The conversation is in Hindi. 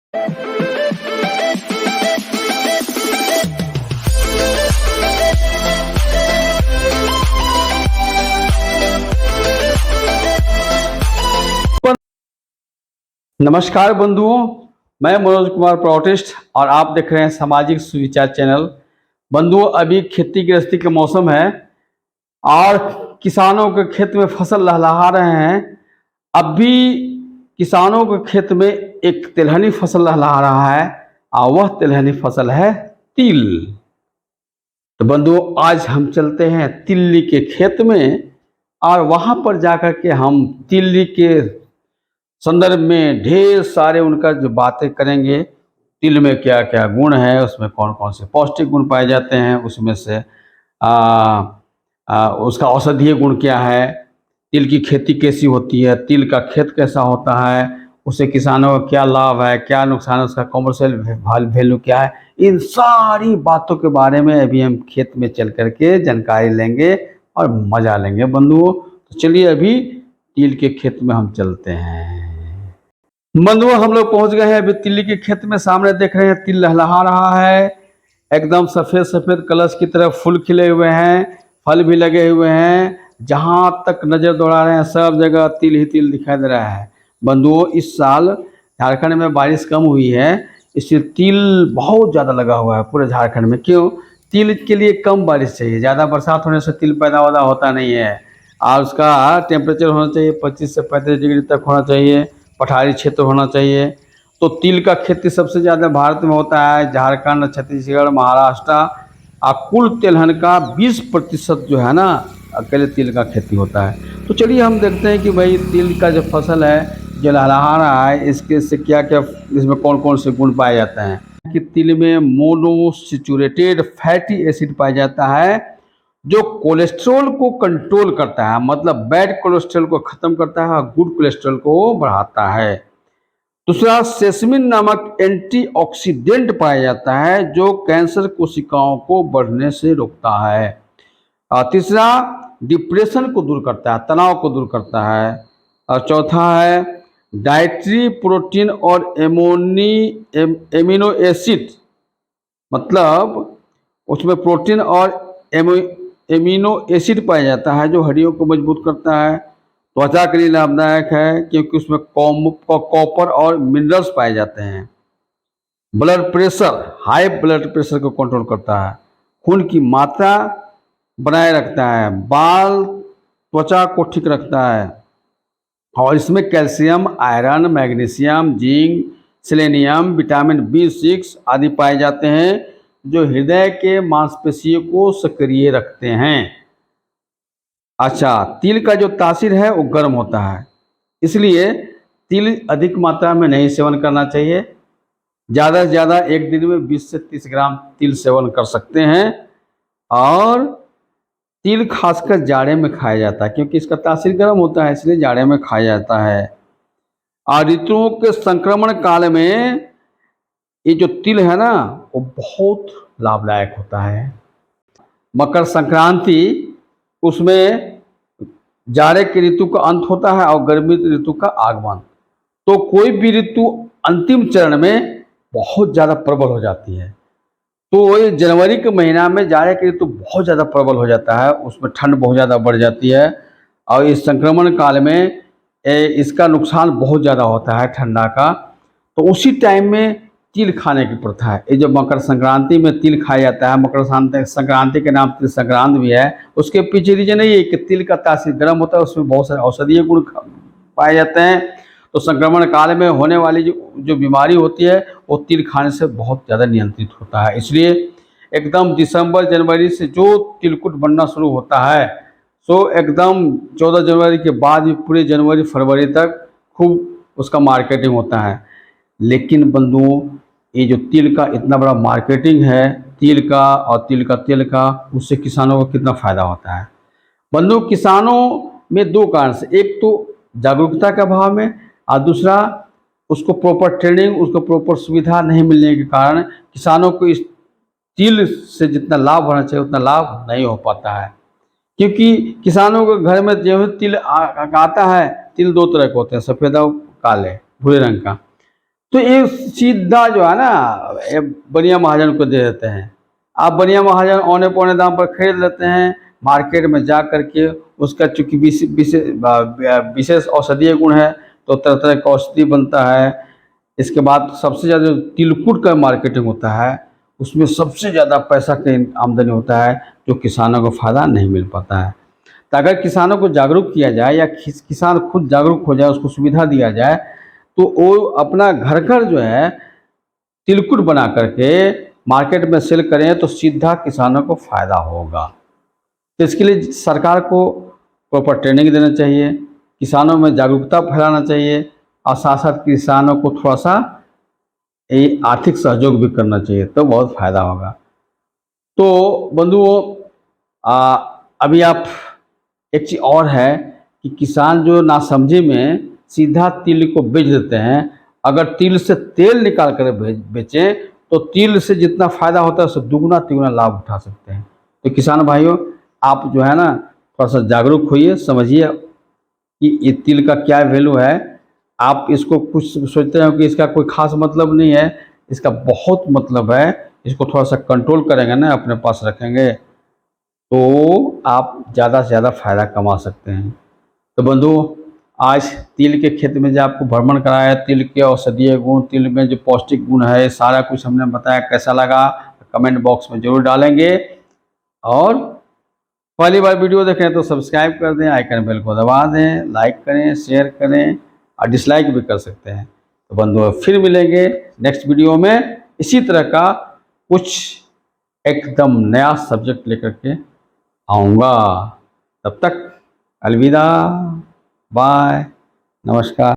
नमस्कार बंधुओं, मैं मनोज कुमार प्रोटेस्ट और आप देख रहे हैं सामाजिक सुविचार चैनल। बंधुओं, अभी खेती गृहस्थी का मौसम है और किसानों के खेत में फसल लहलहा रहे हैं। अब भी किसानों के खेत में एक तिलहनी फसल लहलहा रहा है और वह तिलहनी फसल है तिल। तो बंधुओं, आज हम चलते हैं तिल्ली के खेत में और वहां पर जाकर के हम तिल्ली के संदर्भ में ढेर सारे उनका जो बातें करेंगे। तिल में क्या क्या गुण है, उसमें कौन कौन से पौष्टिक गुण पाए जाते हैं, उसमें से उसका औषधीय गुण क्या है, तिल की खेती कैसी होती है, तिल का खेत कैसा होता है, उससे किसानों का क्या लाभ है, क्या नुकसान है, उसका कमर्शियल वैल्यू क्या है, इन सारी बातों के बारे में अभी हम खेत में चल करके जानकारी लेंगे और मजा लेंगे बंधुओं। तो चलिए अभी तिल के खेत में हम चलते हैं। बंधुओं, हम लोग पहुंच गए हैं अभी तिल्ली के खेत में। सामने देख रहे हैं तिल लहलहा रहा है, एकदम सफेद सफेद कलश की तरह फूल खिले हुए हैं, फल भी लगे हुए हैं। जहां तक नजर दौड़ा रहे हैं सब जगह तिल ही तिल दिखाई दे रहा है। बंधुओं, इस साल झारखंड में बारिश कम हुई है, इसलिए तिल बहुत ज़्यादा लगा हुआ है पूरे झारखंड में। क्यों? तिल के लिए कम बारिश चाहिए, ज़्यादा बरसात होने से तिल पैदा होता नहीं है। और उसका टेम्परेचर होना चाहिए 25 से 35 डिग्री तक होना चाहिए, पठारी क्षेत्र होना चाहिए। तो तिल का खेती सबसे ज़्यादा भारत में होता है, झारखंड, छत्तीसगढ़, महाराष्ट्र। और कुल तिलहन का 20% जो है ना, अकेले तिल का खेती होता है। तो चलिए हम देखते हैं कि भाई तिल का जो फसल है जो लहलहा रहा है, इसके से क्या क्या, इसमें कौन कौन से गुण पाए जाते हैं। कि तिल में मोनोसैचुरेटेड फैटी एसिड पाया जाता है जो कोलेस्ट्रॉल को कंट्रोल करता है, मतलब बैड कोलेस्ट्रॉल को खत्म करता है और गुड कोलेस्ट्रॉल को बढ़ाता है। दूसरा, सेसमिन नामक एंटीऑक्सीडेंट पाया जाता है जो कैंसर कोशिकाओं को बढ़ने से रोकता है। और तीसरा, डिप्रेशन को दूर करता है, तनाव को दूर करता है। और चौथा है डाइटरी प्रोटीन और एमिनो एसिड, मतलब उसमें प्रोटीन और एमिनो एसिड पाया जाता है जो हड्डियों को मजबूत करता है। त्वचा के लिए लाभदायक है क्योंकि उसमें कॉपर और मिनरल्स पाए जाते हैं। Blood pressure, high blood pressure को कंट्रोल करता है, खून की मात्रा बनाए रखता है, बाल त्वचा को ठीक रखता है। और इसमें calcium, iron, magnesium, zinc, selenium, vitamin B6 आदि पाए जाते हैं जो हृदय के मांसपेशियों को सक्रिय रखते हैं। अच्छा, तिल का जो तासीर है वो गर्म होता है, इसलिए तिल अधिक मात्रा में नहीं सेवन करना चाहिए। ज़्यादा से ज़्यादा एक दिन में 20 से 30 ग्राम तिल सेवन कर सकते हैं। और तिल खासकर जाड़े में खाया जाता है क्योंकि इसका तासीर गर्म होता है, इसलिए जाड़े में खाया जाता है। और ऋतुओं के संक्रमण काल में ये जो तिल है ना वो बहुत लाभदायक होता है। मकर संक्रांति, उसमें जाड़े की ऋतु का अंत होता है और गर्मी ऋतु का आगमन। तो कोई भी ऋतु अंतिम चरण में बहुत ज़्यादा प्रबल हो जाती है। तो ये जनवरी के महीना में जाड़े की ऋतु बहुत ज़्यादा प्रबल हो जाता है, उसमें ठंड बहुत ज़्यादा बढ़ जाती है। और इस संक्रमण काल में इसका नुकसान बहुत ज़्यादा होता है ठंडा का। तो उसी टाइम में तिल खाने की प्रथा है। ये जो मकर संक्रांति में तिल खाया जाता है, मकर संक्रांति के नाम तिल संक्रांत भी है, उसके पीछे रीजन यही है कि तिल का तासीर गर्म होता है, उसमें बहुत सारे औषधीय गुण पाए जाते हैं। तो संक्रमण काल में होने वाली जो बीमारी होती है वो तिल खाने से बहुत ज़्यादा नियंत्रित होता है। इसलिए एकदम दिसंबर जनवरी से जो तिलकुट बनना शुरू होता है, सो एकदम 14 जनवरी के बाद भी पूरे जनवरी फरवरी तक खूब उसका मार्केटिंग होता है। लेकिन बंधुओं, ये जो तिल का इतना बड़ा मार्केटिंग है, तिल का और तिल का तेल का, उससे किसानों को कितना फ़ायदा होता है। बंधु, किसानों में दो कारण से, एक तो जागरूकता के अभाव में और दूसरा उसको प्रॉपर ट्रेनिंग, उसको प्रॉपर सुविधा नहीं मिलने के कारण किसानों को इस तिल से जितना लाभ होना चाहिए उतना लाभ नहीं हो पाता है। क्योंकि किसानों के घर में जो तिल आता है, तिल दो तरह के होते हैं, सफ़ेद और काले, भूरे रंग का। तो ये सीधा जो है ना, ये बनिया महाजन को दे देते हैं। आप बनिया महाजन औने पौने दाम पर खरीद लेते हैं, मार्केट में जा करके उसका चूँकि विशेष औषधीय गुण है तो तरह तरह का औषधि बनता है। इसके बाद सबसे ज़्यादा तिलकुट का मार्केटिंग होता है, उसमें सबसे ज़्यादा पैसा की आमदनी होता है, जो किसानों को फ़ायदा नहीं मिल पाता है। तो अगर किसानों को जागरूक किया जाए या किसान खुद जागरूक हो जाए, उसको सुविधा दिया जाए, तो वो अपना घर घर जो है तिलकुट बना करके मार्केट में सेल करें तो सीधा किसानों को फ़ायदा होगा। तो इसके लिए सरकार को प्रॉपर ट्रेनिंग देना चाहिए, किसानों में जागरूकता फैलाना चाहिए और साथ साथ किसानों को थोड़ा सा ये आर्थिक सहयोग भी करना चाहिए, तो बहुत फ़ायदा होगा। तो बंधुओं, अभी आप एक चीज़ और है कि किसान जो नासमझी में सीधा तिल को बेच देते हैं। अगर तिल से तेल निकाल कर बेचें तो तिल से जितना फ़ायदा होता है उससे दुगना तिगुना लाभ उठा सकते हैं। तो किसान भाइयों, आप जो है ना थोड़ा सा जागरूक होइए, समझिए कि ये तिल का क्या वैल्यू है। आप इसको कुछ सोचते हो कि इसका कोई ख़ास मतलब नहीं है, इसका बहुत मतलब है। इसको थोड़ा सा कंट्रोल करेंगे ना, अपने पास रखेंगे, तो आप ज़्यादा से ज़्यादा फ़ायदा कमा सकते हैं। तो बंधुओं, आज तिल के खेत में जो आपको भ्रमण कराया, तिल के औषधीय गुण, तिल में जो पौष्टिक गुण है, सारा कुछ हमने बताया। कैसा लगा कमेंट बॉक्स में ज़रूर डालेंगे। और पहली बार वीडियो देखें तो सब्सक्राइब कर दें, आइकन बेल को दबा दें, लाइक करें, शेयर करें और डिसलाइक भी कर सकते हैं। तो बंधुओं, फिर मिलेंगे नेक्स्ट वीडियो में इसी तरह का कुछ एकदम नया सब्जेक्ट लेकर के आऊँगा। तब तक अलविदा, बाय, नमस्कार।